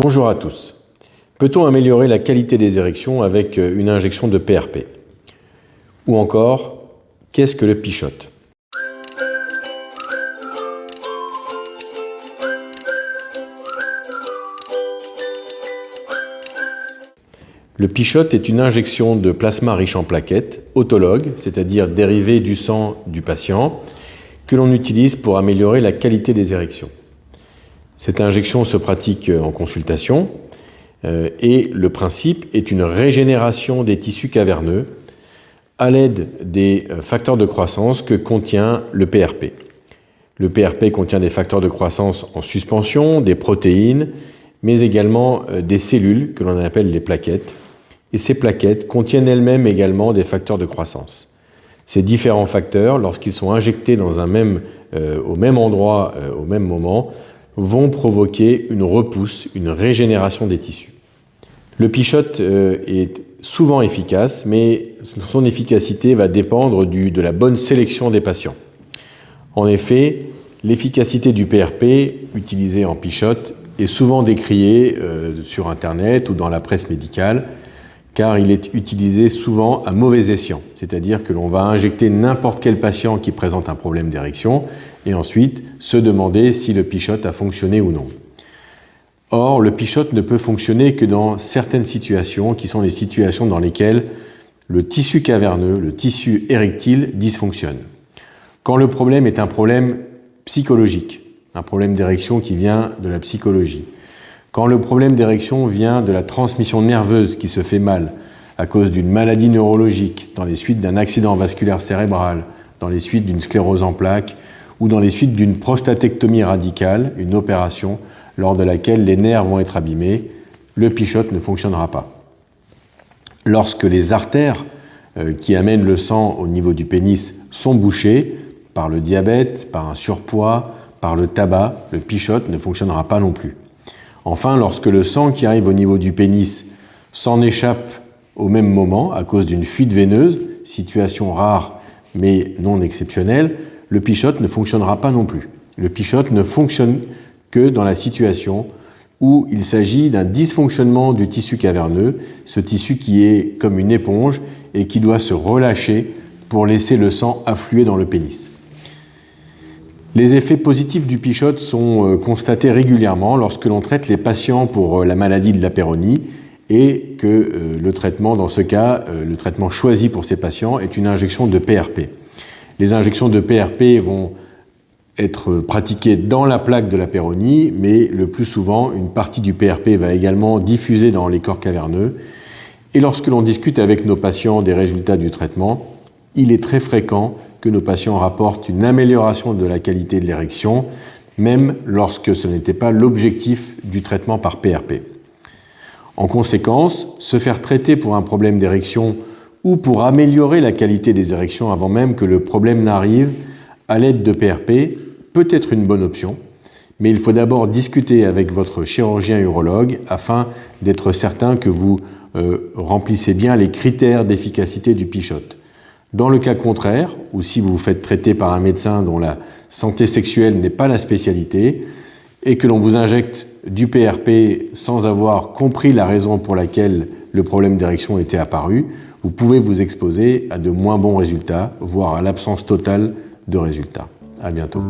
Bonjour à tous. Peut-on améliorer la qualité des érections avec une injection de PRP? Ou encore, qu'est-ce que le Pichot? Le Pichot est une injection de plasma riche en plaquettes, autologue, c'est-à-dire dérivé du sang du patient, que l'on utilise pour améliorer la qualité des érections. Cette injection se pratique en consultation et le principe est une régénération des tissus caverneux à l'aide des facteurs de croissance que contient le PRP. Le PRP contient des facteurs de croissance en suspension, des protéines, mais également des cellules que l'on appelle les plaquettes. Et ces plaquettes contiennent elles-mêmes également des facteurs de croissance. Ces différents facteurs, lorsqu'ils sont injectés dans au même endroit, au même moment, vont provoquer une repousse, une régénération des tissus. Le Pichot est souvent efficace, mais son efficacité va dépendre de la bonne sélection des patients. En effet, l'efficacité du PRP utilisé en Pichot est souvent décriée sur Internet ou dans la presse médicale, car il est utilisé souvent à mauvais escient, c'est-à-dire que l'on va injecter n'importe quel patient qui présente un problème d'érection et ensuite se demander si le Pichot a fonctionné ou non. Or, le Pichot ne peut fonctionner que dans certaines situations, qui sont les situations dans lesquelles le tissu caverneux, le tissu érectile dysfonctionne. Quand le problème est un problème psychologique, un problème d'érection qui vient de la psychologie, quand le problème d'érection vient de la transmission nerveuse qui se fait mal à cause d'une maladie neurologique, dans les suites d'un accident vasculaire cérébral, dans les suites d'une sclérose en plaques ou dans les suites d'une prostatectomie radicale, une opération lors de laquelle les nerfs vont être abîmés, le Pichot ne fonctionnera pas. Lorsque les artères qui amènent le sang au niveau du pénis sont bouchées par le diabète, par un surpoids, par le tabac, le Pichot ne fonctionnera pas non plus. Enfin, lorsque le sang qui arrive au niveau du pénis s'en échappe au même moment à cause d'une fuite veineuse, situation rare mais non exceptionnelle, le Pichot ne fonctionnera pas non plus. Le Pichot ne fonctionne que dans la situation où il s'agit d'un dysfonctionnement du tissu caverneux, ce tissu qui est comme une éponge et qui doit se relâcher pour laisser le sang affluer dans le pénis. Les effets positifs du Pichot sont constatés régulièrement lorsque l'on traite les patients pour la maladie de la péronie et que le traitement, dans ce cas, le traitement choisi pour ces patients est une injection de PRP. Les injections de PRP vont être pratiquées dans la plaque de la péronie, mais le plus souvent, une partie du PRP va également diffuser dans les corps caverneux. Et lorsque l'on discute avec nos patients des résultats du traitement, il est très fréquent que nos patients rapportent une amélioration de la qualité de l'érection, même lorsque ce n'était pas l'objectif du traitement par PRP. En conséquence, se faire traiter pour un problème d'érection ou pour améliorer la qualité des érections avant même que le problème n'arrive, à l'aide de PRP, peut être une bonne option, mais il faut d'abord discuter avec votre chirurgien urologue afin d'être certain que vous remplissez bien les critères d'efficacité du Pichot. Dans le cas contraire, ou si vous vous faites traiter par un médecin dont la santé sexuelle n'est pas la spécialité, et que l'on vous injecte du PRP sans avoir compris la raison pour laquelle le problème d'érection était apparu, vous pouvez vous exposer à de moins bons résultats, voire à l'absence totale de résultats. À bientôt.